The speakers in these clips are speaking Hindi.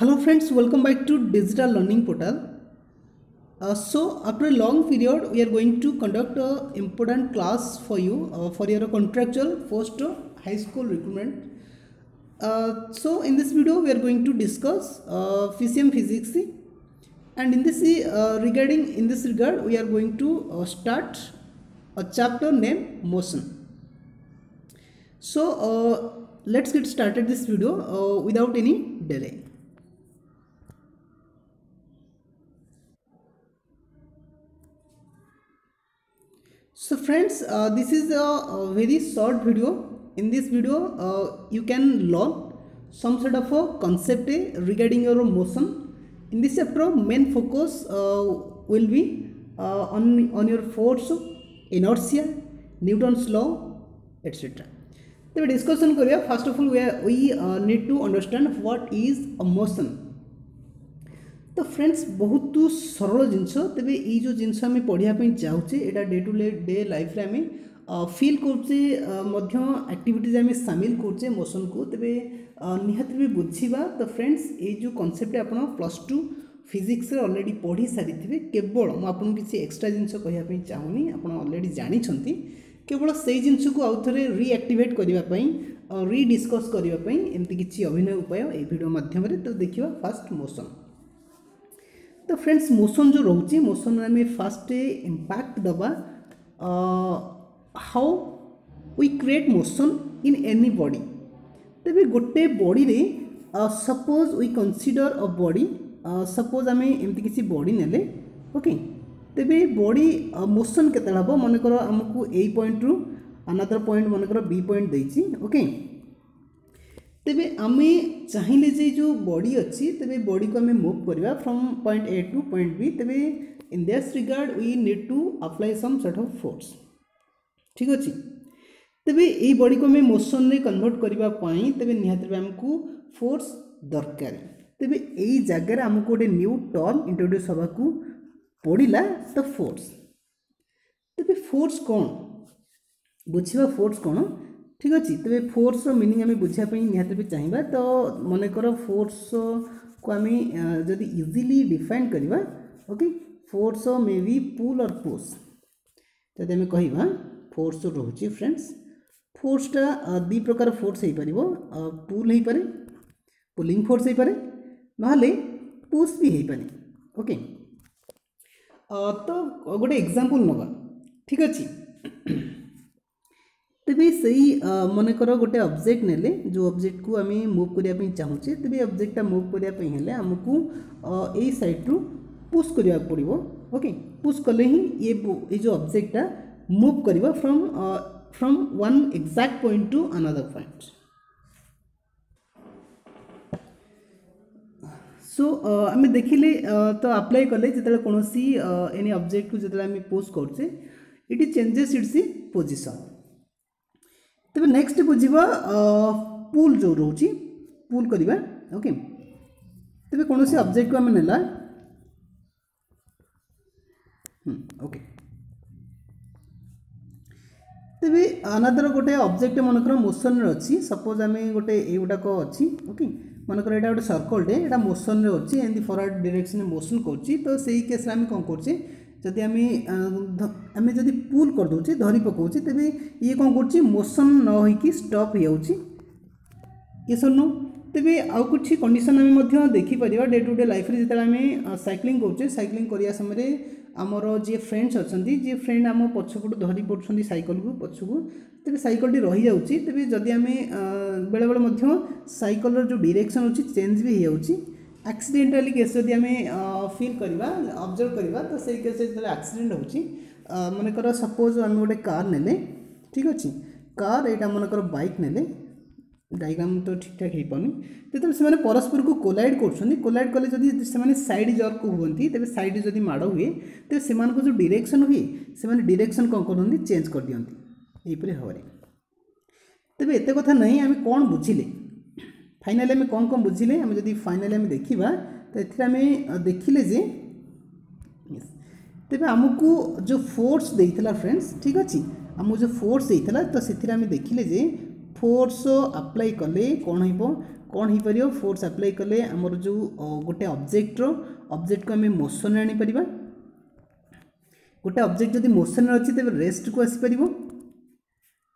Hello friends, welcome back to Digital Learning Portal. So after a long period, we are going to conduct a important class for you for your contractual post high school recruitment. So in this video, we are going to discuss PCM physics, and in this regard, we are going to start a chapter named motion. So let's get started this video without any delay. So friends, this is a very short video. In this video, you can learn some sort of a concept regarding your motion. In this chapter, main focus will be on your force, inertia, Newton's law, etc. So discussion kariya. First of all, we need to understand what is a motion. तो फ्रेंड्स बहुत सरल जिनस तेरे ये जो जिनस आम पढ़ापी चाहूचे यहाँ डे टू डे लाइफ रे आम फिल करुचे एक्टिविटीज आम सामिल करुचे मोशन को तेरे निहाती भी बुझा। तो फ्रेंड्स ये जो कॉन्सेप्ट आप +2 फिजिक्स ऑलरेडी पढ़ी सारी थे केवल मुझे किसी एक्सट्रा जिनस कहवाई चाहूनी आप ऑलरेडी जानी केवल से जिनस को आउ थे रिएक्टिवेट करने रिडिस्कस करने एमती किसी अभिनय उपाय ये वीडियो माध्यम तो देखिए फास्ट मोशन। तो फ्रेंड्स मोशन जो रोचे मोशन में फास्ट इम्पैक्ट दबा how we create motion in any body. तेरे गोटे बॉडी रे suppose we consider a body suppose आम एमती किसी बॉडी नेले ओके तेरे बॉडी मोशन केते हम मनकर आमको ए पॉइंट रु अनदर पॉइंट मनकर बी पॉइंट देछि ओके तेबे आमे चाहिए जे जो बॉडी अच्छी तेबे बॉडी को आमे मूव करवा from point A to point B तेबे in this regard we need to apply some sort of force ठीक अच्छे तेबे ये बॉडी को आमे मोशन रे कन्वर्ट करबा पई तेबे निहात आमको फोर्स दरकार तेबे एई जगह आमको गोटे न्यू टर्म इंट्रोड्यूस होबा को पड़िला तो फोर्स तेबे फोर्स कौन बुझिबा फोर्स कौन ठीक अच्छे तेरे फोर्स मीनिंग आम बुझापी निहाती भी चाहिए तो मनकर फोर्स को आम जदि इजिली डिफाइन करवा ओके फोर्स मे बी पुल और पुश जदि आम कह फोर्स रोचे फ्रेंड्स फोर्सटा दी प्रकार फोर्स हो पार पुल हो पारे पुलिंग फोर्स हो पारे ना पुश भी हो पारे ओके तो गोटे एग्जांपल नवा ठीक अच्छे तेबे सही मनकर गोटे ऑब्जेक्ट नेले जो ऑब्जेक्ट को आम मूव करने चाहूचे तेबे ऑब्जेक्टा मूव करने आमको यही साइड रु पुश करने पड़ो ओके पुश कले ही ये जो ऑब्जेक्टा मूव कर from one exact point to another point. So आम देखिले तो अप्लाई कले जिते कौन एनी ऑब्जेक्ट को जिते आम पुश करछे इट चेंजेस इट्स पोजिशन तेरे नेक्स्ट बुझा पुल जो रोची पुल करवा ओके तेरे कौन सी ऑब्जेक्ट को आम नेला ओके तेरे अनदर गोटे ऑब्जेक्ट मनकर मोशन अच्छी सपोज आम गोटे युटाक अच्छी ओके मनकर यहाँ गोटे सर्कलटे यहाँ मोशन अच्छी एमती फरवर्ड डायरेक्शन मोशन कर तो सही केस आम कौन कर जदि आम जदि पुल कर दौचे धरी पकाचे तेरे ये कौन कर मोशन न होइकी स्टॉप हो ये सर तेरे आउ कुछ कंडीशन आम देखिपर डे टू डे लाइफ रे जिते आम साइक्लिंग करुचे साइक्लिंग करने समय आमर जी फ्रेंड्स अच्छा जी फ्रेंड आम पछपट धरी पड़ुं साइकिल को पछकू तेरे साइकिल रही जाऊँगी तेरे जदि आम बेले बेले साइकिल जो डायरेक्शन अच्छी चेंज भी हो एक्सीडेंटाली केस जदि आम फिल करवा ऑब्जर्व करवा तो सही केस जो एक्सीडेंट हो मनकर सपोज आम गोटे कार नेले ठीक अच्छे कार यहाँ मनकर बाइक नेले डायग्राम तो ठीक ठाक हो पानी जो से परस्पर को कोलाइड कोलाइड कले जदि से साइड जर्क हुए तेज साइड जदि माड़ हुए तेज से जो डायरेक्शन हुए से डायरेक्शन कौन करते चेंज कर दिखती यहीपरी भाव में तेज एत कथा नहीं आम कौन बुझिले फाइनाली आम कौन बुझिले आम जब फाइनाली आम देखा तो ये देखिले जे तेज आमको जो फोर्स देता फ्रेंड्स ठीक अच्छे आमको जो फोर्स देता तो से देखिले जे फोर्स अप्लाई कले कौन हो कौन हो पार फोर्स अप्लाई कले आमर जो गोटे ऑब्जेक्ट को आम मोशन आनी परिबा गोटे ऑब्जेक्ट जदि मोशन अच्छी तेज रेस्ट को आसीपर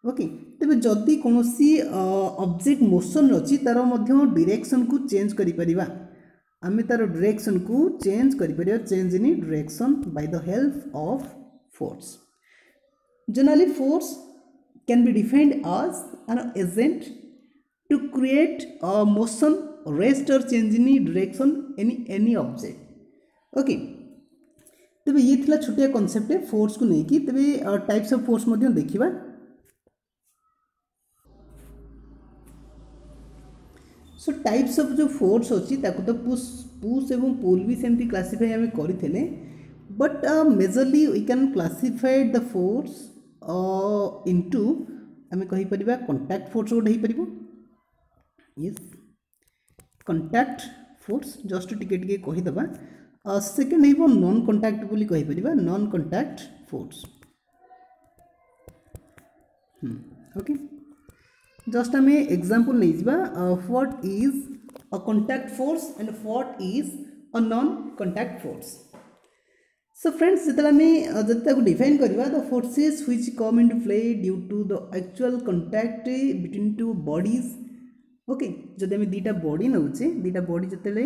ओके तेज जदि कौन ऑब्जेक्ट मोशन अच्छी तार डायरेक्शन को चेंज करिपरिबा आम तार डायरेक्शन को चेंज करिपरिबा change in direction by the help of force generally force can be defined as an agent to create a motion rest or change in direction any object okay तबे ये थिला छोटिया कॉन्सेप्ट है फोर्स को नहीं कि तबे टाइप्स ऑफ फोर्स मध्य देखिबा सो टाइप्स ऑफ जो फोर्स अछि ताको तो पुश एवं पुल भी सेमती क्लासिफाई हमें करिथिले but majorly we can classify the force into हमें कहि परिबा कांटेक्ट फोर्स गोटे हे परिबो यस कांटेक्ट फोर्स जस्ट टिके टिके कहीदेवा सेकेंड हो नॉन कांटेक्ट बोली कहि परिबा non contact force okay just आम एग्जांपल नहीं जिबा what is a contact force and what is a non contact force so friends जिते आम जब डिफाइन करवा the forces which come into play due to the actual contact between two bodies okay जदि आम दुईटा बॉडी नौचे दुईटा बॉडी जिते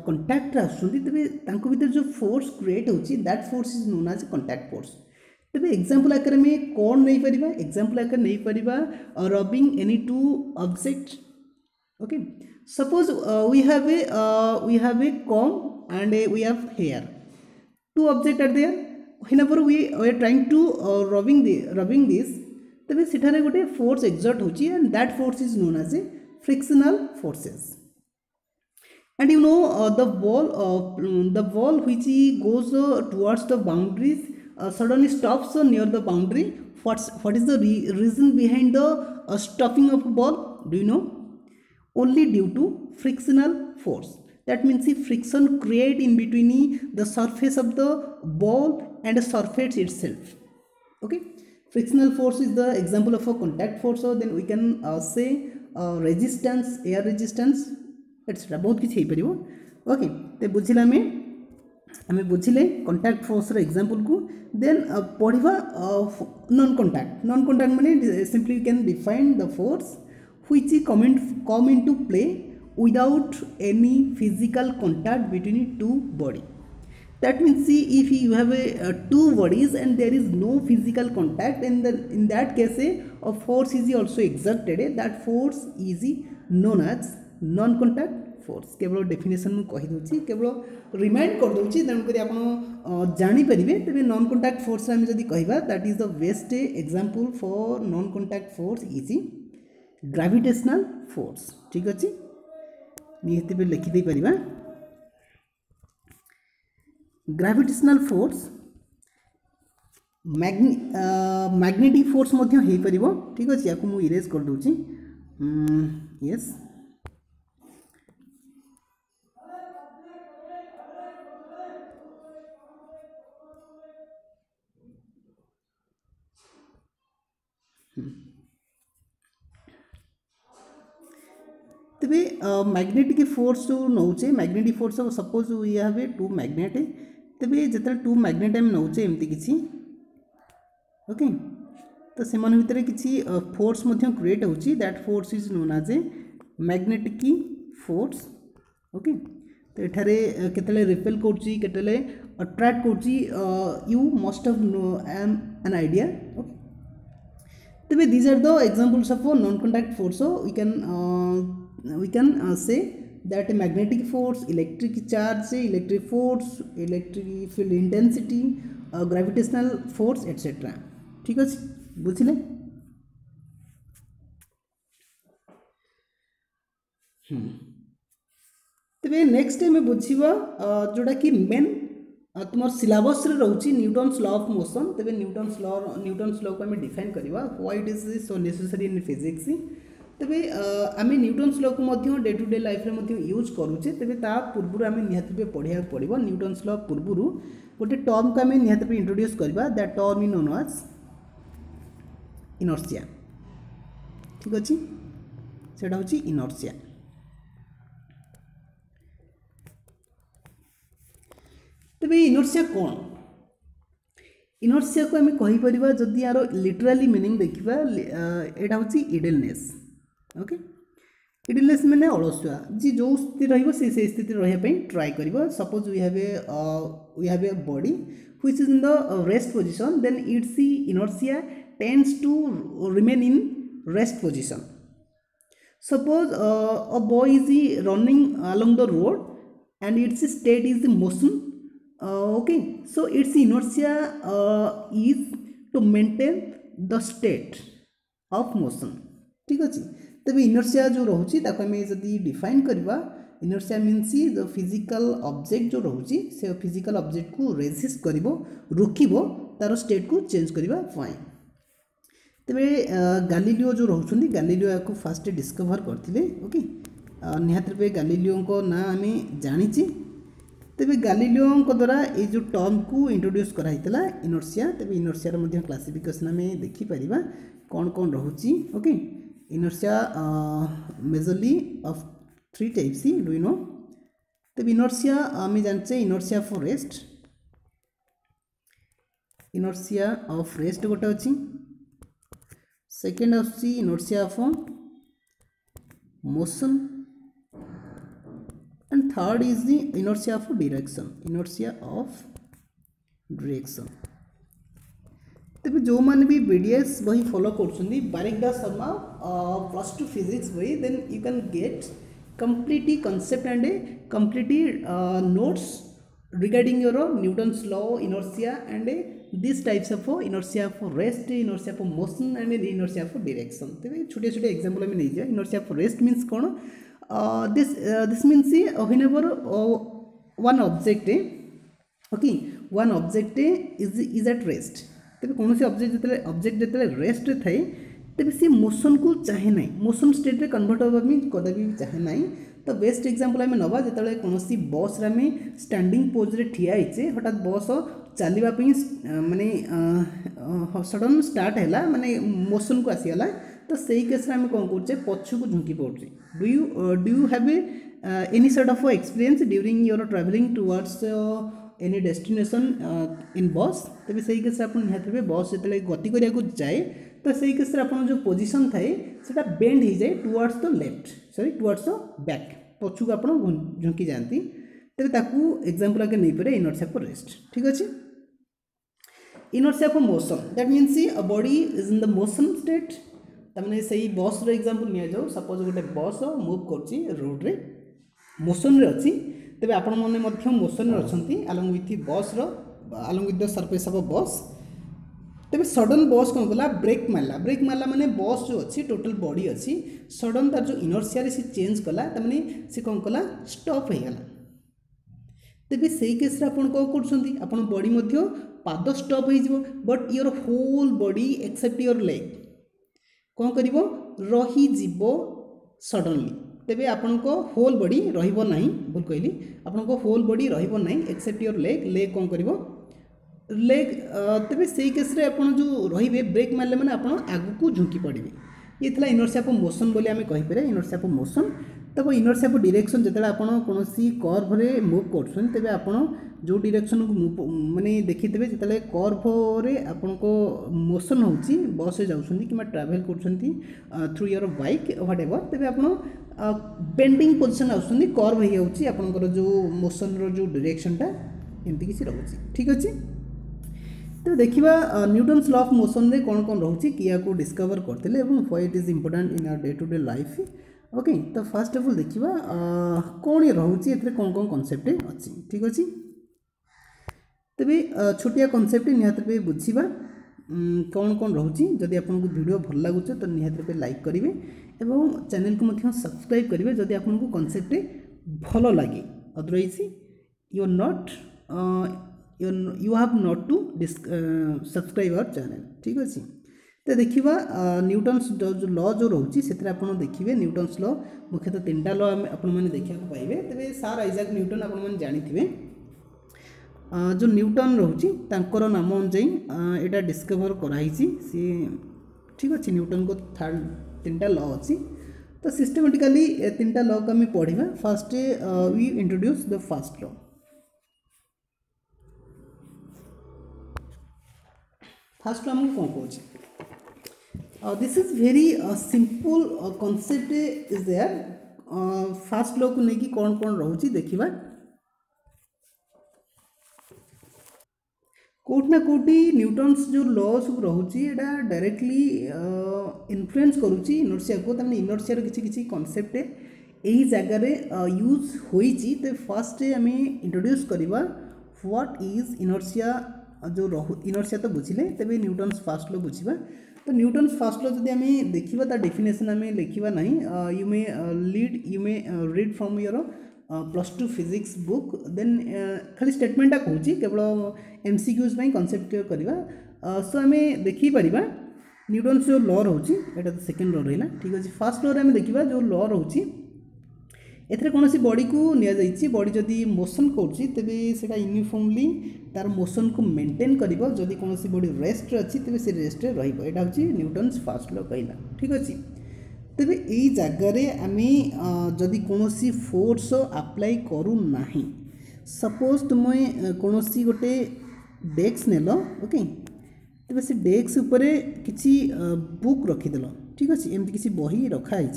कंटाक्ट आसुँच तेज भीतर जो फोर्स क्रिएट होची that force is known as contact force तेज एग्जांपल आकार में कौन नहीं पारिबा एग्जांपल आकार नहीं पारिबा rubbing any two object okay suppose we have a comb and we have here two object are there whenever we are trying to rubbing this तेज सेठारे गोटे फोर्स एक्सर्ट होची and that force is known as a frictional forces and you know the ball which goes towards the boundaries suddenly stops near the boundary what is the reason behind the stopping of a ball do you know only due to frictional force that means the friction create in between the surface of the ball and the surface itself okay frictional force is the example of a contact force so then we can say resistance air resistance etcetera बहुत किसी हो ओके तो बुझिला आम बुझिले कंटाक्ट फोर्स एग्जांपल को देन पढ़ा नॉन कंटाक्ट माने simply you can define the force which come into play without any physical contact between two body that means see if you have two bodies and there is no physical contact and in that case a force is also exerted that force is known as non contact force केवल डेफिनेशन मु कहि दोछि केवल रिमाइंड कर दोछि तेणु करी आपण जानि परिबे तबे नॉन कांटेक्ट फोर्स हम जदी कहिबा that is the best example for non contact force is gravitational force ठीक अछि निहति पे लिखि दे परिबा ग्रेविटेशनल फोर्स मैग्नेटिक फोर्स मध्य हो पारिबो ठीक अछि याकु मु इरेज कर दोछि यस तबे मैग्नेटिक फोर्स जो नौचे magnetic force suppose we have a two magnet तबे जिते टू मैग्नेट आम नौचे एमती किसी ओके तो से भितर किसी फोर्स क्रिएट होची that force is known as a magnetic force okay तो एठारे केतले रिपेल करची केतले अट्रैक्ट करची you must have an idea okay तबे these are the examples of non contact force we can say that magnetic force, electric charge, electric force, electric field intensity, gravitational force etc. ठीक अछि बुझिले तबे नेक्स्ट टाइम बुझिबा जोडा कि मेन तुम सिलेबस रे रहउची न्यूटन्स लॉ ऑफ मोशन तबे न्यूटन्स लॉ को हम डिफाइन करबा why it is so necessary in physics तबे आम न्यूटन्स लॉ को डे टू डे लाइफ रे यूज करूचे तबे ता पूर्व आम निहाती पढ़िया पड़ो न्यूटन्स लॉ पूर्व गोटे टर्म को आम निहाती इंट्रोड्यूस करबा that term in known as inertia ठीक अच्छे सेटा हूँ इनर्शिया तेबे इनर्शिया कौन इनर्शिया को आम कहीपर जदि यार लिटराली मीनिंग देखा यहाँ हूँ इडलनेस ओके इडलनेस मैंने अलसुआ जी जो स्थिति रही स्थिति रही ट्राए कर suppose we have a body which is in the rest position then its inertia tends to remain in rest position suppose a boy is running along the road and its state is motion okay so its inertia is to maintain the state of motion ठीक अच्छे तबे इनर्शिया जो रोचे आम जदि डिफाइन करवा inertia means the physical object जो रोचे से फिजिकल ऑब्जेक्ट को रेजिस्ट कर रोकब तार स्टेट को चेंज करने तेरे गालीलियो जो रोचुंदी गालीलियो या फास्ट डिस्कवर करते ओके निहाती रूपे गालीलियो को ना आम जानीचे तेरे गालीलियो द्वारा ये जो टर्म को इंट्रोड्यूस कराइला इनर्शिया तेरे इनर्शिया क्लासिफिकेशन आम देखिपर कौन कौन रोचे okay inertia majorly of 3 types do you know तेरे इनर्शिया आम जाने inertia for rest inertia of rest गोटे अच्छी सेकेंड आसी inertia of motion and third is the inertia of direction inertia of direction तेज जो मैंने भी बीडीएस बही फॉलो कर बारिक दास शर्मा +2 फिजिक्स बही then you can get completely concept and completely notes regarding your Newton's law inertia and these types of inertia for rest inertia for motion and inertia for direction तेरे छोटे छोटे एग्जांपल में नहीं जाए inertia for rest means कौन this means whenever one object okay one object is at rest तेरे कौन से object जते रेस्ट थाए तेरे से मोशन को चाहे ना मोशन स्टेट रे कन्वर्ट होबा में कदापि चाहे ना तो बेस्ट एग्जांपल आम नवा जो कौन बस आम स्टैंडिंग पोज रे ठिया होचे हठात बस चलवाई माने सडन स्टार्ट है माने मोशन को आसीगला तो सही केस आम कौन कर पछक झुंकी पड़े do you have any sort of experience during your travelling towards any destination in बस तेज सही केस आप निहत बस जो गति करने जाए तो सही केस जो पोजिशन थाए से बेंड हो जाए towards the left sorry towards the back पछक आप झुंकी जाती तेरे ताकू एग्जांपल आगे नहीं पारे इनर्शिया फॉर रेस्ट ठीक अच्छे inertia for motion that means a body is in the motion state तमाने सही बस रो एग्जांपल निया जाओ सपोज गोटे बस मूव करची रोड रे मोशन रे अछि तेबे आपण माने मध्य मोशन रे अछंती अलोंग विथ बस रो along with the surface of bus तेज सडन बस कौन कला ब्रेक मारला माने बस जो अच्छी टोटल बॉडी अच्छी सडन तार जो इनर्शिया से चेंज कला तमाने से कौन कला स्टॉप हो गला तेज से केस कौन कर बॉडी मध्य पाद स्टॉप हो but your whole body except your leg कौन कर रही सडनली तेज आपण होल बॉडी रहिबो नहीं भूल कहली आपण होल बॉडी रहिबो नहीं एक्सेप्ट योर लेग कौन कर लेग तेरे से केस जो रे ब्रेक मारे मैंने आप आग को झुंकी पड़े ये थी इनर्शिया ऑफ मोशन बोली आम कहीपर इनर्शिया ऑफ मोशन तब इनर्शिया ऑफ डायरेक्शन जो कौन कर्व रे मूव कर तेज आप जो डायरेक्शन को माने देखिथे जिते कर्व रे आपण को मोशन हो बस जाऊँगी कि ट्रावेल कर through your bike whatever तेज आप बेंडिंग पोजिशन आसुँच कर्व हो जापर जो मोशन रो जो डायरेक्शनटा एमती किसी रोचे ठीक अच्छे तो देखा न्यूटन्स लॉ ऑफ मोशन रे कौन कौन रोचे किया को डिस्कवर करते why it is important in our day to day life okay तो फास्ट ऑफ ऑल देखा कौन ये रोचे ए कौन कौन कॉन्सेप्ट अच्छी ठीक अच्छे तेरे छोटिया कॉन्सेप्ट निहाती रूपे बुझा कौन कौन रोचे जदि आपको वीडियो भल लगुच तो निहाती रूपे लाइक करेंगे और चैनल को सब्सक्राइब करेंगे जदि आपको कॉन्सेप्ट भल लगे otherwise you are not you have not to subscribe our channel ठीक अच्छे तो देखा न्यूटन्स जो लॉ जो रोचे से देखिए न्यूटन्स लॉ मुख्यतः 3टा लॉ आपने देखा पाइबे तेरे सार आइजाक न्यूटन आपने जानी जो न्यूटन रोचे तांकर नाम अनुसार यहाँ डिस्कवर कराई सी ठीक अच्छे न्यूटन को 3टा लॉ अच्छी तो सिस्टमेटिकली 3टा लॉ को आम पढ़ा first we introduce the first law first आमको कौन कौन this is very simple concept is there first law को लेकिन कौन कौन रोचे देखा कोट ना कोटी न्यूटन्स जो लॉ सब रोचे एटा डायरेक्टली इन्फ्लुएंस करुच्ची इनर्शिया को तमें इनर्शियार किसी किसी कॉन्सेप्ट यही जगार यूज होती तो फास्ट आम इंट्रोड्यूस करवा व्हाट इज इनर्शिया जो इनर्शिया तो बुझिले तेज न्यूटन्स फास्ट लॉ बुझा तो न्यूटन्स फास्ट लॉ जब आम देखा डेफिनेशन आम लिखा ना you may read from your +2 physics book then खाली स्टेटमेंटा कहूँ केवल MCQs कॉन्सेप्ट करवा सो आम देखिपर न्यूटन्स जो लॉ रोचे यहाँ तो सेकेंड लॉ रहा ठीक अच्छे फास्ट लॉ आम देखा जो लॉ रोचे एथरे कौन सी बॉडी को नि बॉडी जदि मोशन करुच्ची तेज यूनिफॉर्मली तार मोशन को मेंटेन कर जदि कौन सी बॉडी रेस्ट अच्छी तेज से रेस्ट रहा हूँ न्यूटन्स फास्ट लॉ कहला ठीक अच्छे तेरे यही जगार आम जदि कौन सी फोर्स अप्लाई करूना सपोज तुम कौन सी गोटे डेस्क नेल ओके तेरे से डेस्क उपर किसी बुक रखीदेल ठीक अच्छे एमती किसी बही रखाई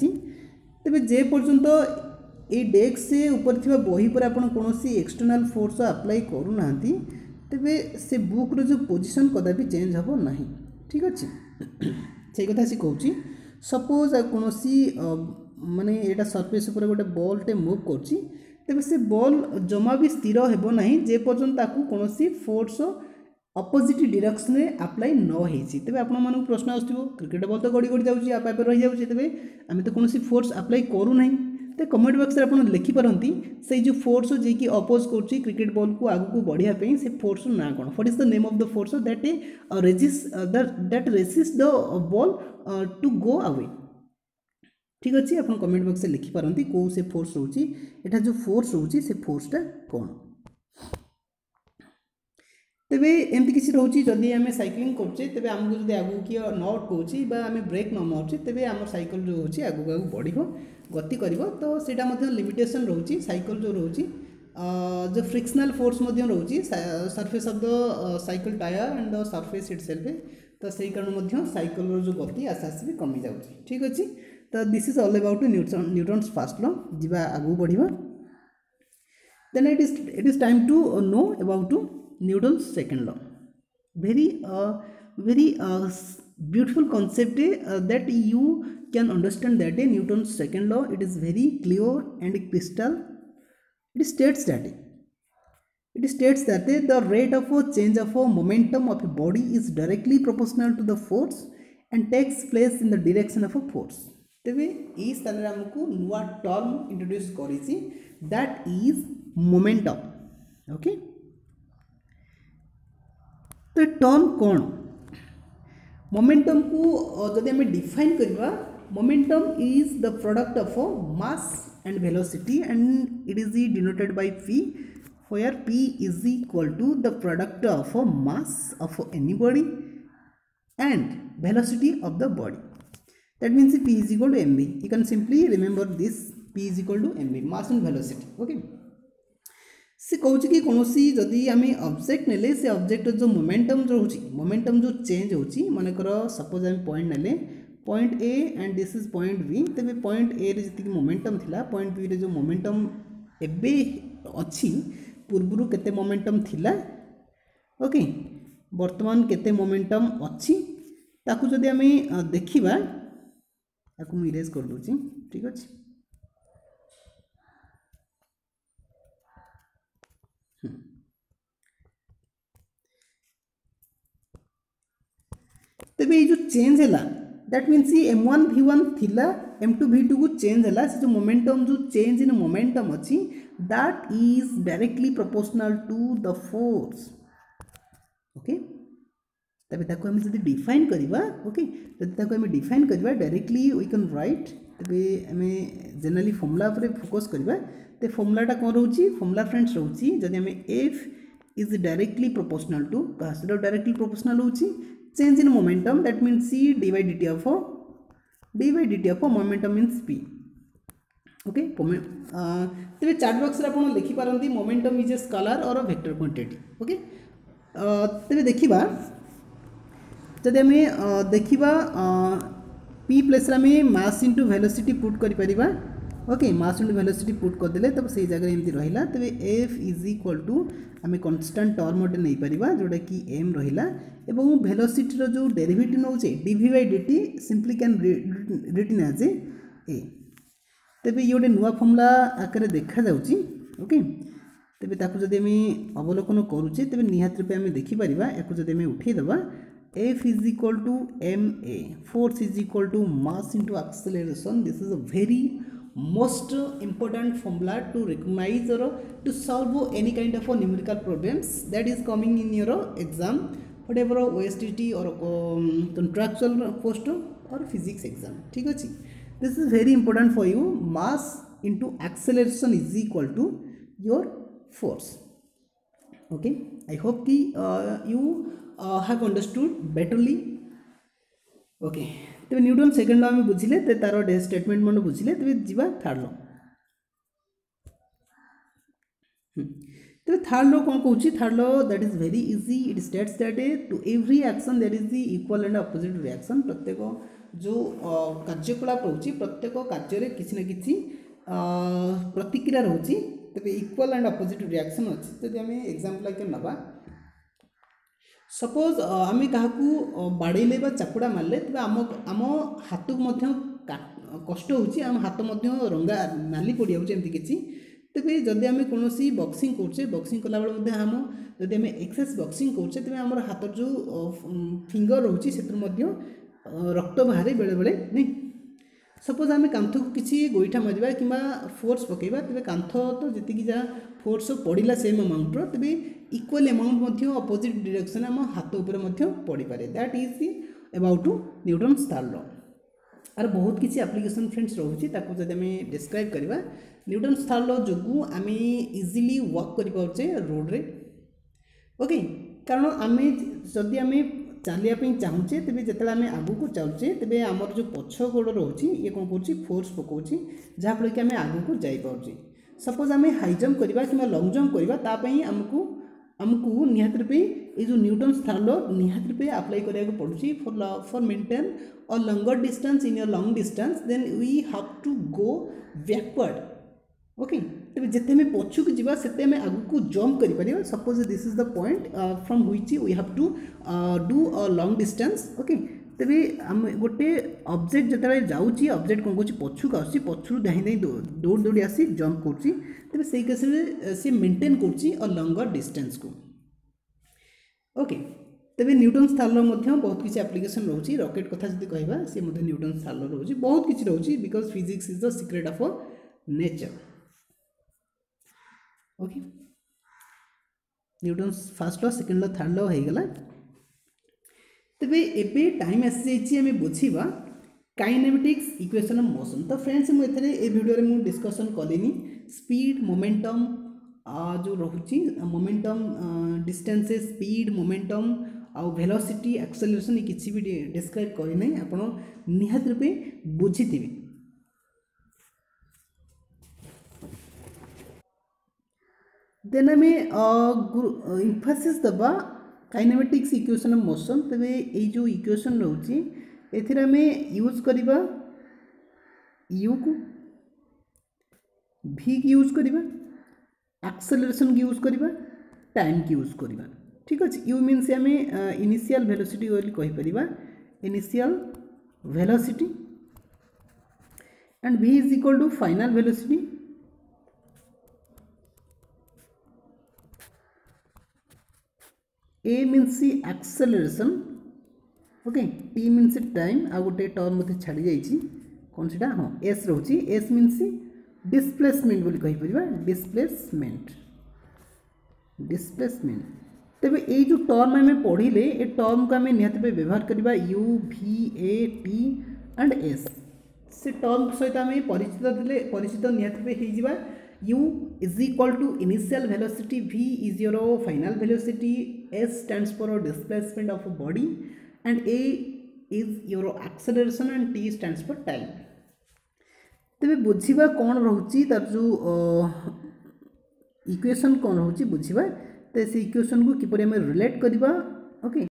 तेरे जे पर्यंत ये डेस्क से ऊपर थी बही पर आप कौन सी एक्सटर्नाल फोर्स अप्लाई करूना तेरे से बुक्र जो पोजिशन कदापि चेंज हम ना ठीक अच्छे से कथा सी कहूँ सपोज कौन सी माने यहाँ सरफेस उपर गोटे बॉलटे मूव कर तेज से बॉल जमा भी स्थिर होना जे पर्यंत कौन सी फोर्स अपोजिट डायरेक्शन में अप्लाई न होती तेज आप प्रश्न आसो क्रिकेट बॉल तो गड़ी गड़ी जाऊँगी आप रही जाऊँगी तेज आम तो कौन सी फोर्स अप्लाई करूना तो कमेंट बॉक्स में आप लिखिपारती से जो फोर्स जी की अपोज कर क्रिकेट बॉल को आगू बढ़ापी से फोर्स ना कौन what is the name of the force that resist the ball to go away ठीक अच्छे आप कमेंट बॉक्स में लिखिपारती कौ से फोर्स रोचे यहाँ जो फोर्स रोचे से फोर्सटा कौन तेरे एमती किसी रोचे जदि आम साइक्लिंग करचे तेज आमको जब आगू किए न अटकाऊँच आम ब्रेक न मारे तेज आम साइकिल जो होची आगू आगू बढ़ गति कर तो सीटा लिमिटेशन रोचे साइकिल जो रोचे जो फ्रिक्शनल फोर्स रोचे surface of the cycle tyre and the surface itself तो सही कारण साइकिल जो गति आस्ते आस्ते भी कमी जाऊँगी ठीक अच्छे तो this is all about Newton's first law जीवा आगू बढ़िया then it is time to know about Newton's second law very beautiful concept that you can understand that Newton's second law it is very clear and crystal it states that the rate of a change of a momentum of a body is directly proportional to the force and takes place in the direction of a force तेबे ई स्थान रे हमकु नुवा टर्म इंट्रोड्यूस करिछि that is momentum okay तो टर्म कौन मोमेंटम को जदि आम डिफाइन करवा momentum is the product of mass and velocity and it is denoted by p where p is equal to the product of mass of any body and velocity of the body that means p is equal to mv you can simply remember this p is equal to mv mass and velocity okay से कौन कि कौन सी जदि आम ऑब्जेक्ट नेले से ऑब्जेक्ट जो मोमेंटम जो होची मोमेंटम जो चेंज होची मानेकर सपोज आम पॉइंट नेले point A and this is point B तेज पॉइंट ए रे जी मोमेंटम थिला पॉइंट बी रे जो मोमेंटम एबे अच्छी पूर्व केते मोमेंटम थिला ओके वर्तमान केते मोमेंटम अच्छी ताकू जदि आम देखिबा ताकू मु इरेज कर दूची ठीक अछि तेबे ये जो चेंज है दैट मीन्स m1 v1 थिला m2 v2 को चेंज है से जो मोमेंटम जो चेंज इन मोमेंटम अच्छी that is directly proportional to the force okay तबे ताको हम जदि डिफाइन करबा ओके जदि ताको हम डिफाइन करबा डायरेक्टली वी कैन राइट तबे हमें जनरली फॉर्मूला पर फोकस करबा ते फॉर्मूलाटा कोन रहउची फॉर्मूला फ्रेंड्स रहउची जदि हमें f is directly proportional to कासरो डायरेक्टली प्रोपोर्शनल होची change in momentum that means c d by dt of momentum means p okay तेरे चार्ट बॉक्स रे आपण लिखि पारंती मोमेंटम इज ए स्केलर और अ वेक्टर क्वांटिटी ओके तेरे देखिबा जदि आम देखा पी प्लेस आम मास इंटू वेलोसिटी पुट कर okay mass into velocity put करदे तब से जगह एमती रहा तेज एफ इज इक्वल टू आम कन्स्टाट टर्म गोटे नहीं पार जोटा कि एम रहा एवं वेलोसिटी जो derivative now dv by dt simply can written as a तेरे ये गोटे नुआ फर्मुला आकार देखा जाउची ओके तेरे ताकू जदि आम अवलोकन करुचे तेरे निहाती रूपे आम देखिपर या जदि आम उठेदेवा F is equal to M A force is equal to mass into acceleration this is a very most important formula to recognize or to solve any kind of numerical problems that is coming in your exam whatever OSTT or contractual post or physics exam ठीक अछि this is very important for you mass into acceleration is equal to your force okay I hope ki you have understood betterly okay तेज न्यूटन सेकेंड लॉ में बुझिले तार स्टेटमेंट मन बुझिले तेज जीवा थर्ड लॉ तेज थर्ड लॉ कौन कहूँ third law that is very easy it states that to every action that is the equal and opposite reaction प्रत्येक जो कार्यकलाप रोचे प्रत्येक कार्य किसी ना कि प्रतिक्रिया रोचे तेज इक्वल एंड अपोजिट रिएक्शन अच्छी जब आम एग्जांपल के नवा सपोज आम क्या बाड़े चापुड़ा मारे तेज आम आम हाथ को कष्ट हो हाथ रंगा नाली पड़ जाऊँगी किसी तेज जदि आम कौन बक्सिंग करुचे बक्सिंग कला बेले आम जदि आम एक्सेस बक्सिंग करुचे तेज आम हाथ जो फिंगर रोचे से रक्त बाहर बेले बेले नहीं सपोज आम कांथ को किसी गोईठा मारिबा कि फोर्स पकेबा तेज कांथ तो जी जहाँ फोर्स पड़ा सेम अमाउंटर तेज इक्वल अमाउंट अपोजिट डायरेक्शन आम हाथ उपर पड़ पारे that is about Newton's third law आर बहुत किसी एप्लिकेशन फ्रेंड्स रोचे जब आम डिस्क्राइब करवा न्यूटन्स थर्ड लॉ जो आम इजिली वर्क कर पारे रोड रे ओके कारण आम जदि आम चलिया चाहूचे तेज जो आम आगू को चलुचे तेज आमर जो पछ गोड़ रोचे ये कौन कर फोर्स पकाउची जहाँफल कि आम आगू को जापे सपोज आम हाई जंप करवा कि लंग जंप करवा आमको आमको निहाती रूपे ये जो न्यूटन्स थर्ड लॉ निहाती रूपे अप्लाई करा पड़ुची for maintain a longer distance in a long distance then we have to go backward okay तेज जिते आम पछू को जावा से आम आगू को जंप कर suppose this is the point from which we have to do a long distance okay तेज आम गोटे ऑब्जेक्ट जिते जाऊँगी ऑब्जेक्ट कौन कर पछू को आसी पछू धाई धाई दौड़ दौड़ी आसी जंप कर तेज से केस सी मेंटेन कर लंगर डिस्टेंस को ओके तेज न्यूटन्स थर्ड लॉ बहुत किसी एप्लिकेशन रोचे रॉकेट कथा जब कहवा सी न्यूटन्स थर्ड लॉ रोचे बहुत किसी रोचे because physics is the secret of nature okay Newton's first law second law third law हो गला तेज एबे टाइम आसी आम बुझा काइनेमेटिक्स इक्वेशन ऑफ मोशन तो फ्रेंड्स मुझे ए वीडियो में डिस्कशन कलिनी स्पीड मोमेंटम जो रोचे मोमेंटम डिस्टेंसेस स्पीड मोमेंटम आउ वेलोसिटी एक्सेलरेशन ये किसी भी डिस्क्राइब करना आप निहाती रूपे बुझी थे देन आम इम्फासिस दबा काइनेमेटिक्स इक्वेशन ऑफ मोशन तेज ये जो इक्वेशन रोचे एथिरे आम यूज करवा यू को भी की यूज करवा एक्सेलरेशन की यूज करवा टाइम की यूज करवा ठीक अच्छे यू मीन्स आम इनिशियल वेलोसिटी बोली कहीपर initial velocity and v is equal to final velocity a means acceleration okay t means time आ गोटे टर्म मत छाड़ी जाइए कौन सा हाँ s रोची s means डिस्प्लेसमेंट बोली कहीपर डिस्प्लेसमेंट डिस्प्लेसमेंट तेज ये जो टर्म आम पढ़ले ये टर्म को आम निहाती व्यवहार करवा u v a t and s से टर्म सहित आम परिचित निहाती हो u is equal to initial velocity v is your final velocity s stands for displacement of a body and a is your acceleration and t stands for time तेरे बुझा कौन रोचे तार जो इक्वेशन कौन रोचे बुझा तो से इक्वेशन को किपर आम रिलेट करवा ओके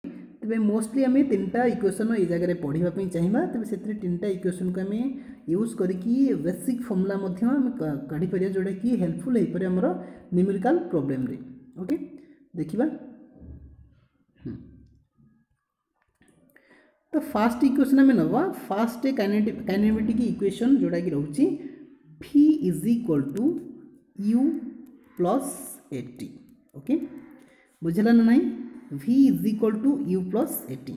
तेज मोस्टली आम 3टा इक्वेशन ये जगह पढ़ापी चाहिए तेज से 3टा इक्वेशन को आम यूज करके बेसिक फर्मूला काढ़ी पार जोटा कि हेल्पफुल हो पारे आमर न्यूमेरिकल प्रॉब्लम रे। ओके देखिबा तो फास्ट इक्वेशन आम नवा फास्ट काइनेमेटिक इक्वेशन जोटा कि रोचे V is equal to U plus AT। Okay बुझला ना नहीं V is equal to U plus AT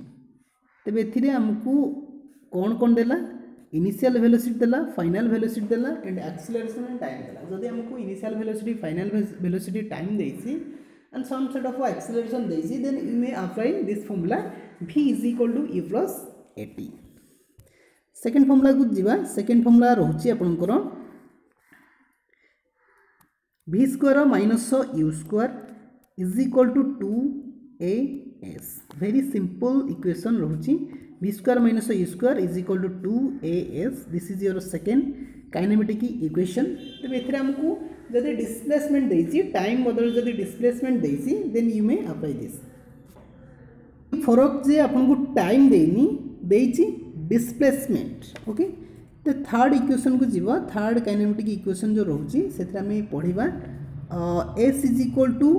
तेरे एथिरे हमको कौन देला इनिशियल वेलोसिटी देला फाइनल वेलोसिटी देला एंड एक्सीलरेशन एंड टाइम देला। जदि हमको initial velocity final velocity time देइसी and some sort of acceleration देइसी then you may apply this formula V is equal to U plus AT। Second formula को जीवा सेकेंड फॉर्मूला रोचे आपनकर V square minus U square is equal to 2AS। Very simple equation रोचे V square minus U square is equal to 2AS। This is your second kinematic equation. तब एथिरे हमको जदि डिस्प्लेसमेंट देइछि टाइम बदल जदि डिस्प्लेसमेंट देइछि then you may apply this. फरक जे आपन को टाइम देनी देइछि डिस्प्लेसमेंट। ओके तो थर्ड इक्वेशन को जीवा थर्ड काइनेमेटिक इक्वेशन जो रहउछि सेथरा में पढिबा S is equal to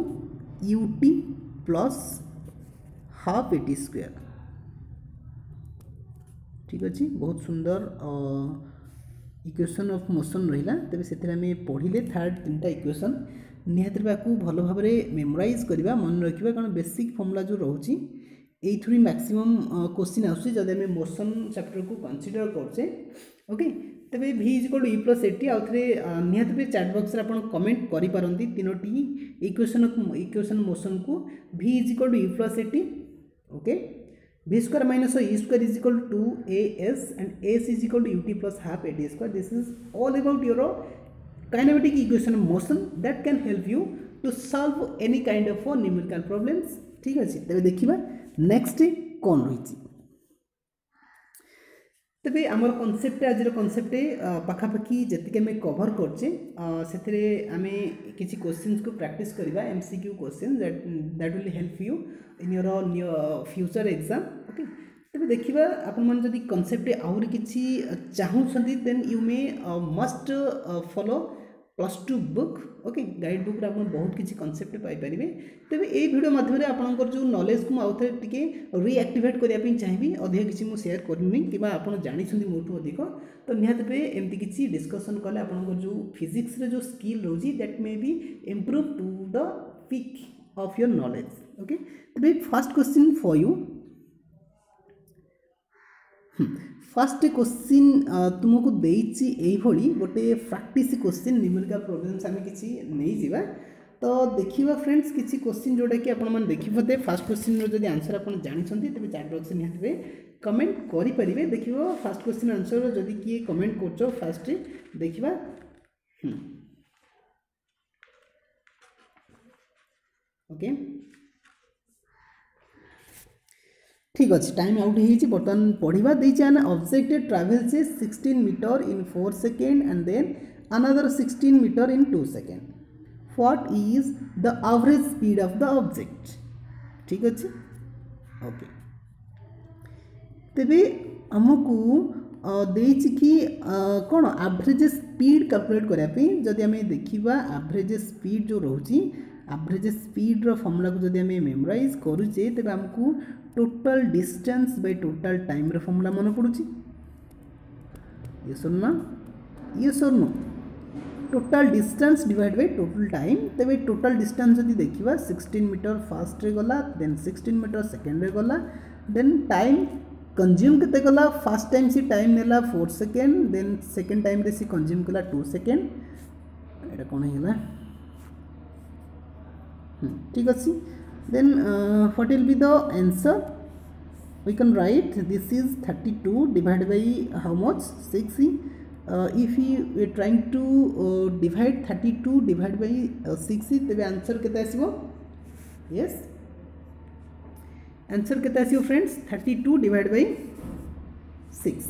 UT plus half AT square. ठीक अछि बहुत सुंदर इक्वेशन ऑफ मोशन रहिला तेबे सेथरा में पढ़िले थर्ड 3टा इक्वेशन निहाती बाकू भलो भाव में मेमोराइज करबा मन रखिबा कारण बेसिक फॉर्मूला जो रहउछि एथुरी मैक्सिमम क्वेश्चन आउछि जदि हम मोशन चैप्टर को कंसीडर करछे। ओके तेबे V is equal to U plus AT आउ थरे निहाती पे चैट बॉक्स रे आपण कमेंट करि पारंती तीनोटी इक्वेशन मोशन को V is equal to U plus AT। Okay V square minus U square is equal to 2AS and S is equal to UT plus half AT square. This is all about your kinematic equation of motion that can help you to solve any kind of numerical problems। ठीक अच्छे तेरे देखिबा नेक्स्ट कौन रही तेरे आमर कॉन्सेप्ट आज कॉन्सेप्ट पाखापाखि जी आम कवर करचे से आम किसी क्वेश्चंस को प्रैक्टिस करवा MCQ question that will help you in your future exam. Okay तेरे देखिबा आपण मन जदि कॉन्सेप्ट आउर किछि चाहउछंती then you may must follow +2 book. Okay guide book रे आपण बहुत किछि कॉन्सेप्ट पाई परिबे। तेबे ए वीडियो माध्यम रे आपनकर जो नॉलेज को आउ थे टिके रीएक्टिवेट करिया पई चाहिबी अधिक किछि मु शेयर करनी किबा आपण जानि छथि मोटू अधिक तो निहात पे एमती किछि डिस्कशन कले आपनकर जो फिजिक्स रे जो स्किल रोजी that may be improve to the peak of your knowledge. Okay तेबे first question for you first question तुमको देइछि एई भली गोटे प्रैक्टिस क्वेश्चन न्यूमेरिकल प्रॉब्लम्स आमे किछि नै जिबा तो देखिबा फ्रेंड्स किछि क्वेश्चन जोटा कि आपण मन देखिबते फर्स्ट क्वेश्चन रो जदी आंसर आपण जानि छथि तबे चैट बॉक्स में हटबे कमेंट करि परिबे। देखिबो फर्स्ट क्वेश्चन आंसर जदी कि कमेंट करछो फर्स्ट देखिबा। ओके ठीक अच्छे टाइम आउट हो बर्तमान पढ़ा देखे an object travels 16 metre in 4 second and then another 16 metre in 2 second. What is the average speed of the object. ठीक अच्छे ओके तेबे हमको देछि कि कौन एवरेज स्पीड कैलकुलेट करने जदि आम देखा एवरेज स्पीड जो रोची एवरेज स्पीड रो फॉर्मूला को जदि आम मेमोराइज करूचे तेबे हमको total distance by total time रो फॉर्मूला मन पड़ुची। यस और no total distance divide by total time तेबे टोटल डिस्टेंस जदि देखिबा 16 मीटर फास्ट रे गला देन 16 मीटर सेकेंड रे गला देन टाइम कंज्यूम केते गला फर्स्ट टाइम सी टाइम नेला 4 सेकेंड देन सेकेंड टाइम रे सी कंज्यूम कला 2 सेकेंड एटा कोन हेला ठीक अछि। then what will be the answer we can write this is 32 divided by how much 6 if we are trying to divide 32 divided by 6 तबे आंसर केते आसीबो। yes आंसर केते आसीबो फ्रेंड्स 32 divided by 6।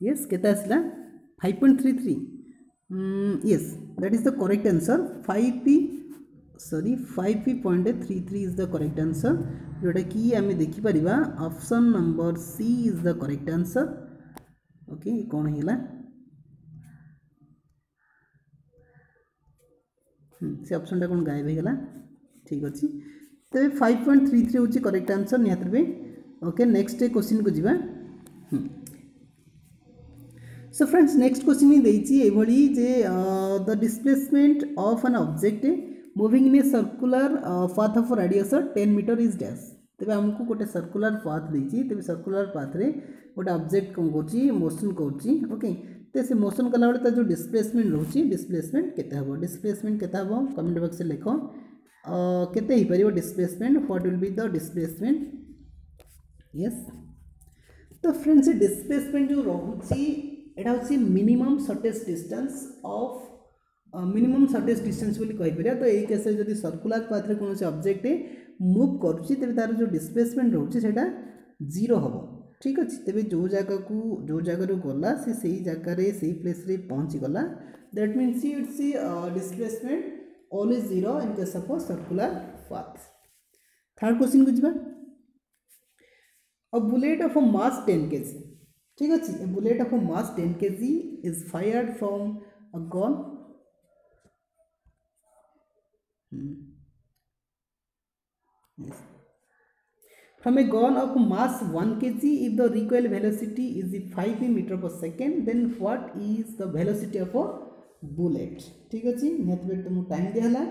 yes केते आसला 5.33 Yes, that is the correct answer. 5p.33 is the correct answer. जोटा कि आम देखिपर option number C is the correct answer. Okay कौन है से ऑप्शन टा कौन गायब हो गला. ठीक अच्छे तेज 5.33 हूँ करेक्ट आंसर निहत भाई. ओके नेक्स्ट क्वेश्चन को जीवा. सो फ्रेंड्स नेक्स्ट क्वेश्चन ही देती जे the displacement of an object moving in a circular path of radius 10 metre is dash. तेज आमको गोटे सर्कुलर पाथ देती तेज सर्कुलर पाथ रे गोटे ऑब्जेक्ट कौन कर मोशन कर. ओके तो से मोशन कला बेले जो डिस्प्लेसमेंट रोचे डिस्प्लेसमेंट केते हबो. डिस्प्लेसमेंट केते हबो कमेंट बॉक्स में लिख केते ही परिबो displacement. What will be the displacement. Yes तो फ्रेंड्स डिस्प्लेसमेंट जो रोची एटा होची minimum shortest distance of minimum shortest distance बोली कहि परिया. तो एई केस रे जदी सर्कुलर पाथ रे कोनोसी ऑब्जेक्ट मूव करूची तेबे तार जो डिस्प्लेसमेंट रोची सेटा 0 हबो. ठीक अच्छे तेरे जो जगह गला से जगह से प्लेस रे पहुँची गला that means it's displacement always 0 in case of circular path. Third question को जीवा. A bullet of a mass 10 kg. ठीक अच्छे a bullet of a mass 10 kg is fired from a gun. From a gun of mass 1 kg, if the recoil velocity is 5 meter per second, then what is the velocity of a bullet. ठीक अच्छे निहत बेट तुमको टाइम दिहला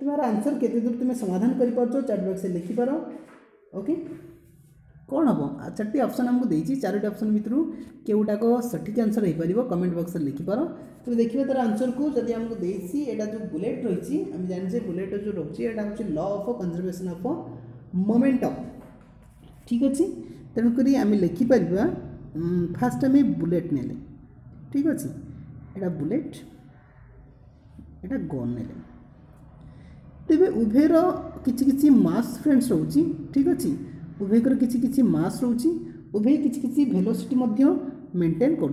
तुम्हारा आंसर केते दूर तुम समाधान कर पारछो चैट बॉक्स में लिखि पारो. ओके कौन हम 4टी ऑप्शन हमको देछि 4टी ऑप्शन भितरु केउटाक सठिक आंसर हो पारिबो कमेंट बॉक्स में लिखि पारो. तो देखिए तार आंसर को जदि हमको देछि एटा जो बुलेट रहिछि हम जानि बुलेट जो रहिछि एटा होछि law of conservation of momentum. ठीक अच्छे तेणुक आम लिखिपर फास्ट आम बुलेट ने. ठीक अच्छे एटा बुलेट एटा गन ने तेरे उभयर किसी मास फ्रेंड्स रोची. ठीक अच्छे उभयकर किसी मास रोची उभय किसी भेलोसिटी मेंटेन कर.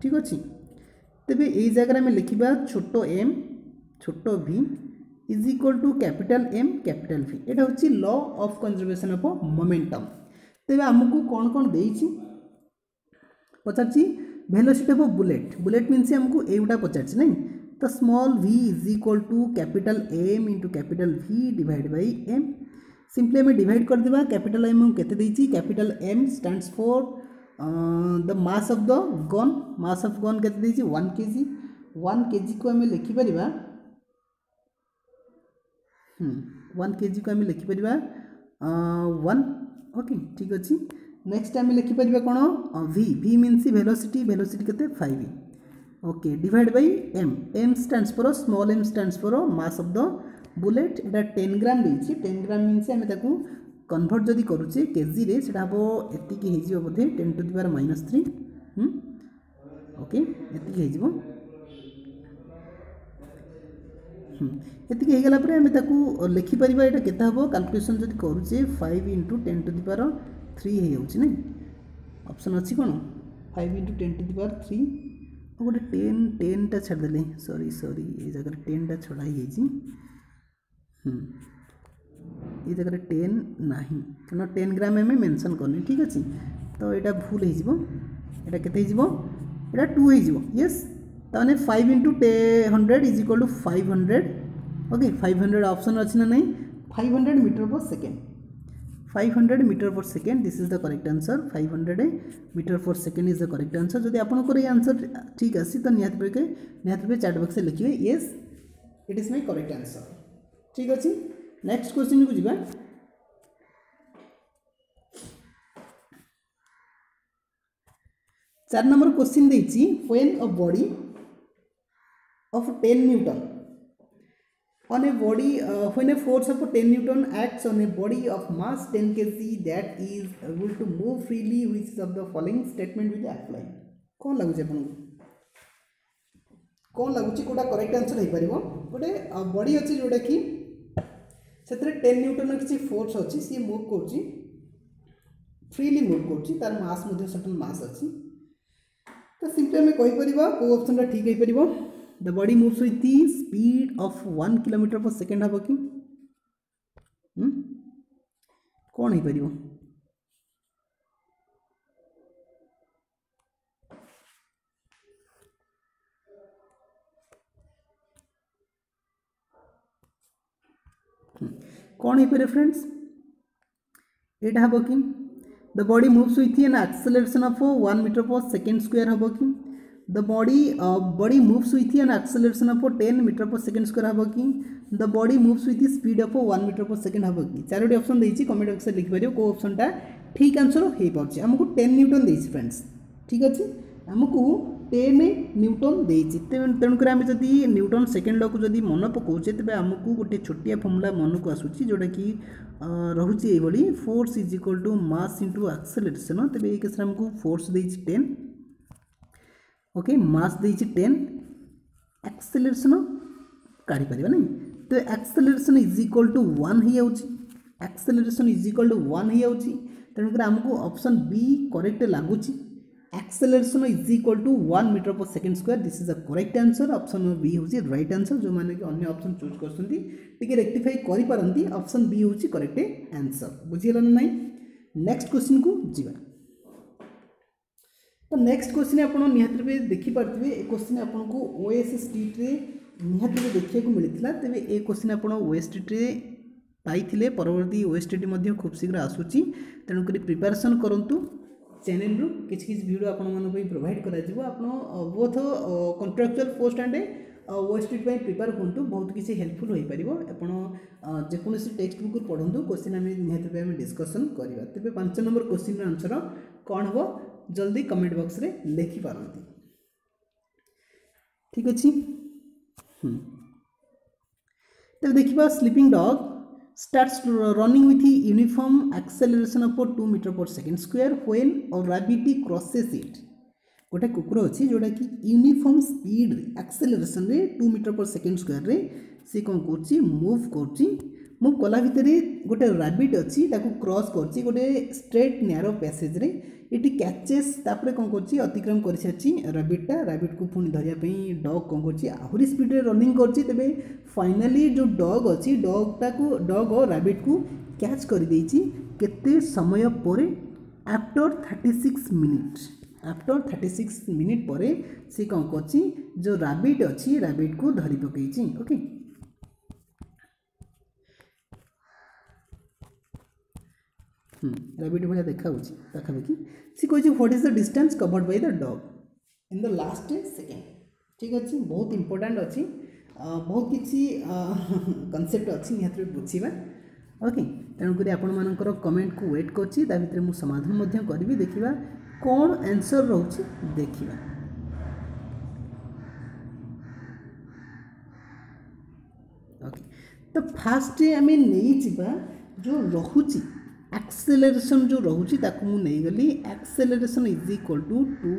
ठीक अच्छे तेरे यही जगह आम लिखा छोट एम छोट V is equal to capital M capital V. एटा होची law of conservation of momentum. तेरे आमको कौन कौन देछि पचारछि velocity of bullet. Bullet means आमको एटा पचारछि नहीं. तो small v is equal to capital M into capital v divide by M. Simply आम डिवाइड कर देबा. कैपिटल एम केते देछि capital M stands for the mass of the gun. Mass of gun केते देछि 1 kg. 1 kg को आम लिखि परिबा 1 kg को आम लिखि परिबा 1. ओके ठीक अच्छे नेक्स्ट आम लिखिपर कौन v मीन्स वेलोसिटी. वेलोसिटी केते 5. Okay divide by m. m stands for small m stands for mass of the bullet. एटा 10 ग्राम देछि. 10 ग्राम मीन्स आम ताकू कन्वर्ट जदि करूचे केजी रे सेटा हबो एतिकी हे जिवो बोधे 10 टू द पावर -3. ओके एतिकी हे जिवो. एतिकी हे गला परे हम ताकू लिखि परिबा. एटा केता हबो कैलकुलेशन जदि करूचे 5 इंटू 10 टू द पावर 3 हे होछि नै. ऑप्शन अछि कोन 5 इंटू 10 टू द पावर 3 गोटे 10 टा छाड़ देले. सॉरी ए जगह 10 टा छड़ा ही छी. ये जगह 10 नाही कारण 10 ग्राम में मेंशन करनी. ठीक अच्छे तो यहाँ भूल हो एटा केते हो एटा 2 हो. यस ताने 5 into 100 is equal to 500. Okay 500 option अच्छी ना नहीं. 500 metre per second. 500 metre per second this is the correct answer. 500 metre per second is the correct answer. जब आपंकर ये आंसर ठीक आसी तो निहत चैट बॉक्स में लिखिए yes it is my correct answer. ठीक अच्छे नेक्स्ट क्वेश्चन को जीवा. 4 नंबर क्वेश्चन देछि when a body of 10 Newton on a body when a force of 10 Newton acts on a body of mass 10 kg that is able to move freely, which of the following statement will apply. कौन लगुचे आपन कौन लगुचे कोटा करेक्ट आंसर हो पारिबो. गोटे बॉडी अछि जोटा कि सेतरे 10 न्यूटन किसी फोर्स अछि सी मूव करछि फ्रीली मूव करछि तार मास मध्ये सर्टेन मास अछि. तो सिंपली हमें कहि परिबा को ऑप्शन रा ठीक हो पारिबो the body moves with the speed of 1 kilometre per second हम कि कौन हो पार कौन हो पारे फ्रेंड्स एटा हम कि the body moves with an acceleration of 1 metre per second square हम कि the body moves with an acceleration of 10 metre per second square हम कि the body moves with speed of 1 metre per second हम कि चारोटी ऑप्शन देती कमेंट बॉक्स में लिखिपर को ऑप्शनटा ठीक आंसर हो पार्छ आमको 10 न्यूटन देती फ्रेंड्स ठीक अच्छे आमको 10 न्यूटन देती तेणुक आम जदि न्यूटन सेकेंड लॉ को जदि मन पकाचे तेज आमको गोटे छोटिया फर्मुला मन को आसूँ जोटा कि रोचे ये force is equal to mass into acceleration तेज ये केस आमको फोर्स देती 10 ओके मास देती 10 एक्सेलरेशन काढ़ी पार नहीं तो एक्सेलरेशन इज इक्वल टू 1 हो जाऊँगी एक्सेलरेशन इज इक्वल टू 1 हो जाऊँगी तेणुक आमको ऑप्शन बी करेक्ट लगुच acceleration is equal to 1 metre per second square this is the correct answer option B हूँ राइट आंसर जो मैंने कि अन्य ऑप्शन चूज कर रेक्टिफाई करपारती ऑप्शन बी हूँ करेक्ट आंसर बुझीगला ना नहीं नेक्स्ट क्वेश्चन को जीवा तो नेक्स्ट क्वेश्चन आप निहाती देखिपे ए क्वेश्चन आपको ओएस स्ट्रीट रे निहाती देखा मिलता तेज ए क्वेश्चन आप ओएस स्ट्रीट रे पाई परवर्ती ओएस स्ट्रीट खूब शीघ्र आसूची तेणुक प्रिपेरेसन करूँ चैनल रु किसी वीडियो आपण प्रोवाइड करा both contractual post and OS street prepare हूँ बहुत किसी हेल्पफुल हो पार जेकोसी टेक्स्ट बुक पढ़ु क्वेश्चन आम निहत डिस्कसन करवा तेज 5 नंबर क्वेश्चन आंसर कौन हम जल्दी कमेंट बॉक्स रे लिखि पारंती ठीक अच्छे तेज देखा sleeping dog starts running with the uniform acceleration of 2 meter per second square when a rabbit crosses it गोटे कुकुर अच्छी जोटा कि यूनिफॉर्म स्पीड एक्सेलरेशन रे 2 मीटर पर सेकेंड स्क्वायर रे सी कौन कर मूव कला भितर गोटे रैबिट अच्छी क्रॉस कर गोटे स्ट्रेट नैरो पैसेज रे ये कैचेस तापर कौन कर अतिक्रम कर सारी रैबिट को पुणी धरने डॉग कौन कर स्पीड रे रनिंग कर फाइनाली जो डॉग अच्छी डॉग रैबिट को कैच कर केते समय पर आफ्टर 36 मिनिट आफ्टर 36 मिनिट पर सी कौन कर जो रैबिट अच्छी रैबिट को धरी पकई ओके रैबिट भाया देखा पाखापाखि सी कही what is the distance covered by the dog in the last second ठीक अच्छे बहुत इंपोर्टेंट अच्छी बहुत किसी कनसेप्ट अच्छी निहत बुझा ओके तेणुक आपण कमेंट को वेट कर मुझे समाधान करी देखा कौन आंसर रोचे देखा ओके तो फास्ट आम नहीं जो रोचे एक्सेलरेशन जो रोचे मुझे गली acceleration is equal to 2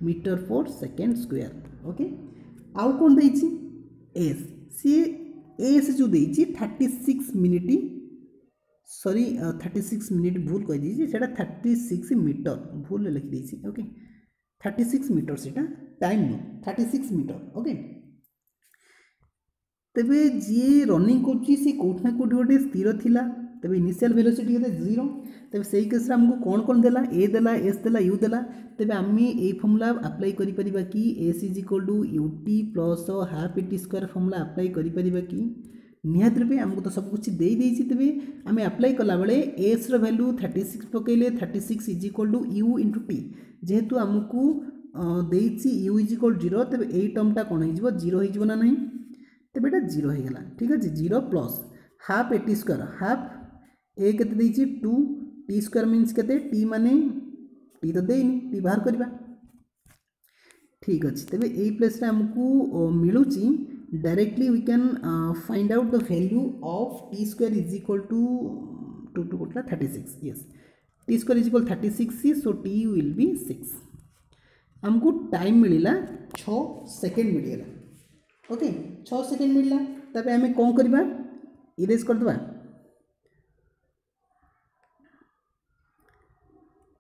metre per second square okay आउ कौन देती एस सी एस जो देती 36 मिनिट सॉरी 36 मिनिट भूल कही दी से 36 मीटर भूल लिखिदी ओके 36 मीटर से टाइम नो 36 मीटर ओके तेबे जी रनिंग कर कौटना कौटी गोटे स्थिर थिला तेबे इनिशियल वेलोसिटी होता 0 तेबे सही केस रे हमको कौन कौन देला ए देला एस देला यू देला तेबे आमी ए फॉर्मूला अप्लाई करि परिबा कि S is equal to UT plus half AT square formula apply करि परिबा कि निहात रूपे आमको तो सब कुछ दे देछि तेबे आमे अप्लाई कला बेले एस रो वैल्यू 36 पकेले 36 is equal to u into t जेहेतु आमको देछि यू इज इक्वल 0 तेबे ए टर्मटा कोन हो जिवो 0 हो जिवो ना नहीं तेबे एटा 0 हो गेला ठीक अछि 0 plus half AT square half A केते देछि 2 टी स्क्वायर मीन्स केते टी माने टी तो देनी टी बाहर करबा ठीक अछि तेबे एई प्लेस रे हमकु मिलुची directly we can find out the value of T square is equal to 2 कोटला 36 yes T square is equal 36 so T will be 6 हमको टाइम मिलिला 6 सेकंड मिलिला ओके 6 सेकंड मिलला तबे हमें कोन करबा इरेज कर दबा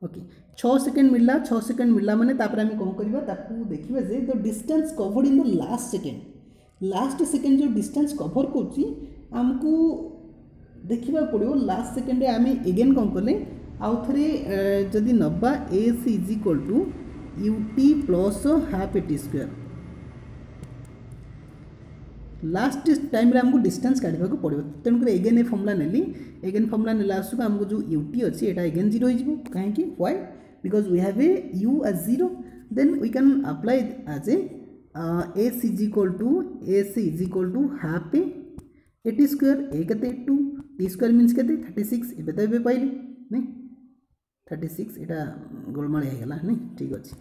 ओके 6 सेकेंड मिलला 6 सेकेंड मिलला माने तापर आम कौन करबा ताकू देखिबा जे the distance covered in the last second जो डिस्टेंस कवर करछि आमको देखिबा पड़िबो लास्ट सेकेंड आम एगेन कौन कले आउ थरे जदि नबा S is equal to UT plus half AT square last time रे हमको डिस्टेंस काढबा को पड़िबो तेणुकर एगेन ए फॉर्मूला नेली एगेन फॉर्मूला नेला आसु हमको जो यूटी अछि एटा एगेन 0 हो जिवो काहे कि why because we have a u as 0 then we can apply as a s is equal to half A T square A केते 2 टी स्क्वायर मींस केते 36 एबे तो एबे पाइली नहीं 36 एटा गोलमाल हे गेला नहीं ठीक अछि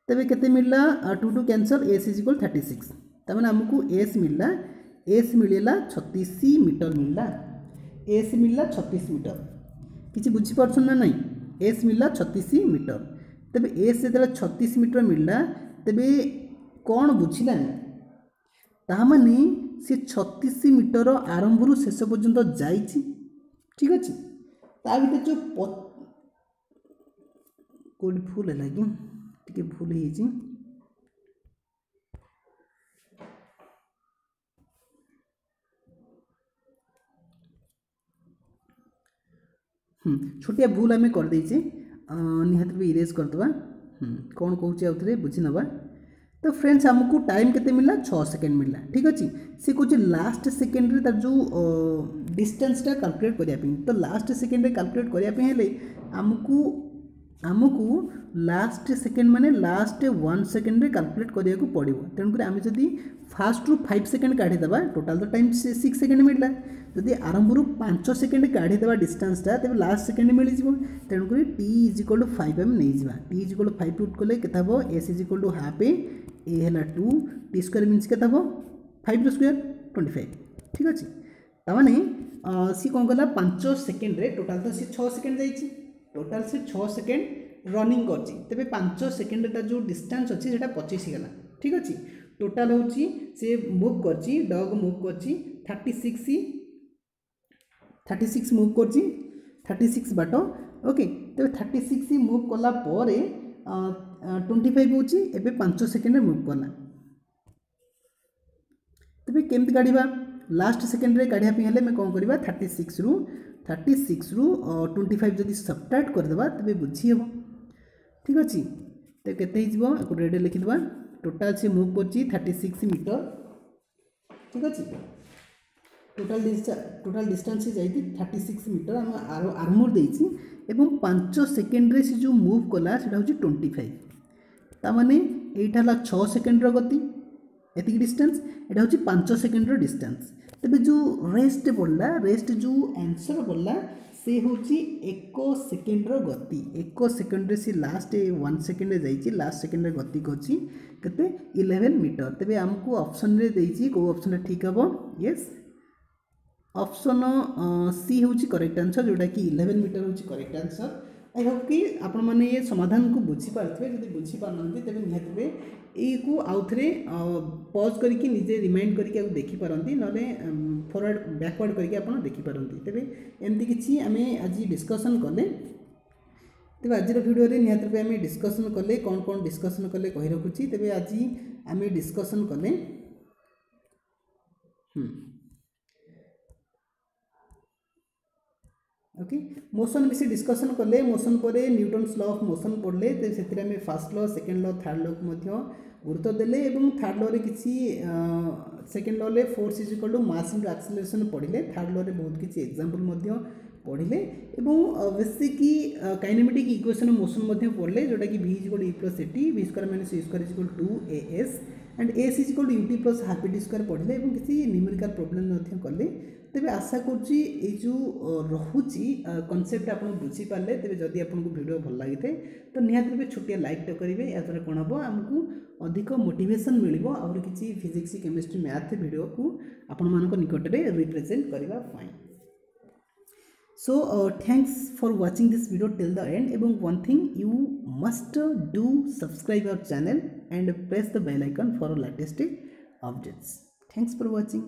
तबे केते मिलला 2 two cancel s is equal 36 तमने हमको s मिलला 36 मीटर मिलला s मिलला 36 मीटर किछि बुझी परछन ना नहीं s मिलला 36 मीटर तबे s जेतला 36 मीटर मिलला तबे कोन बुझिला ता माने से 36 मीटर आरंभ रु शेष पर्यंत जाईछि ठीक अछि ता भीतर जो कोड फुल है लागी टिके भूल हेछि छोटिया भूल आम कर देचे निहात भी इरेज करदे कौन कौचे आउे बुझी नवा तो फ्रेंड्स हमको टाइम केते मिलला 6 सेकेंड मिलला ठीक अच्छे सी कौच लास्ट सेकेंड रे तार जो डिस्टेंसटा कैलकुलेट करने तो लास्ट सेकेंड रे कैलकुलेट करने आमको आमको लास्ट सेकेंड माने लास्ट 1 सेकेंड रे कैलकुलेट करिया को पड़िबो तेणुकर आम जदि फास्ट रु 5 सेकेंड काढ़ी देबा टोटल तो टाइम 6 सेकेंड मिलला जदि आरंभ रु 5 सेकेंड काढ़ी देबा डिस्टेंसटा तबे लास्ट सेकेंड मिल जिवो तेणुकर t इज इक्वल टू 5 हम नै जिबा t is equal to 5 put कले केता हो s is equal to half A हेला 2 t स्क्वायर मींस केता हो 5 रो स्क्वायर 25 ठीक अछि त माने सी कोन गला 5 सेकेंड रे टोटल तो सी 6 सेकेंड जाईची टोटल से 6 सेकेंड रनिंग करछि तबे 5 सेकेंड ता जो डिस्टेंस अछि सेटा 25 गला ठीक अछि टोटल होछि से मूव करछि डॉग मूव करछि 36 मूव करछि 36 बाटो ओके तबे 36 मूव कला परे 25 होछि एबे 5 सेकेंड मूव कला तबे केमति काढिबा लास्ट सेकेंड रे काढिया पे हेले मैं कोन करबा 36 रु 25 जदि सबट्रैक्ट कर देबा तबे बुझी हेबो ठीक अछि तो केते हिजबो एको रेड लिखि देबा टोटल से मूव करछि 36 मीटर ठीक अछि टोटल डिस्टेंस से जाइति 36 मीटर हम आर्मर देछि एवं 5 सेकेंड रे से जो मूव कला सेटा होछि 25 ता माने एटा ला 6 सेकेंड रो गति एतिक डिस्टेंस एटा होछि 5 सेकेंड रो डिस्टेंस तबे जो रेस्ट जो आंसर बोलला से होछि 1 सेकेंड रो गति 1 सेकेंड रे से लास्ट 1 सेकेंड रे जाइछि लास्ट सेकेंड रे गति कोछि केते 11 मीटर तबे हमको ऑप्शन रे देछि को ऑप्शन रे ठीक हबो यस ऑप्शन सी होछि करेक्ट आंसर जोटा कि 11 मीटर होछि करेक्ट आंसर आई होप कि आपण माने ये समाधान को बुझी पारथबे जदि बुझी पारनंती तबे निहतबे ए को आउथरे पॉज करके निजे रिमाइंड करके आ देखि पारंती नले फॉरवर्ड बैकवर्ड करके आपण देखि पारंती तबे एमती किछि आमे आज डिस्कशन करले तबे आज वीडियो रे निहतबे आमे डिस्कशन करले कोन डिस्कशन करले कहि रखुछि तबे आज आमे डिस्कशन करले ओके मोशन विषय डिस्कशन कले मोशन पर न्यूटन्स लॉ ऑफ मोशन पढ़ले तो से आम first law second law third law को गुरुत्व देले एवं थर्ड लॉ रे किसी सेकेंड लॉ रे force is equal to mass into acceleration पढ़ले थर्ड लॉ रे बहुत किसी एग्जांपल पढ़ले एवं बेसिक काइनेमेटिक इक्वेशन मोशन पढ़ले जोटा कि v is equal to e plus T v square minus c square is equal to 2as and s is equal to ut plus half T square पढ़ले एवं किसी न्यूमेरिकल प्रॉब्लम कले तेबे आशा करुच्ची ये जो रोची कनसेप्ट आप बुझी पारे तेज जदि आपको वीडियो भल लगी तो निहत छोटिया लाइक तो करेंगे या द्वारा कौन हम आमको अधिक मोटिवेशन मिल आउर किसी फिजिक्स केमिस्ट्री मैथ वीडियो को आपण मान निकट में रिप्रेजेंट करने fine so thanks for watching this video till the end एवं one thing you must do subscribe our channel and press the bell icon for latest updates thanks for watching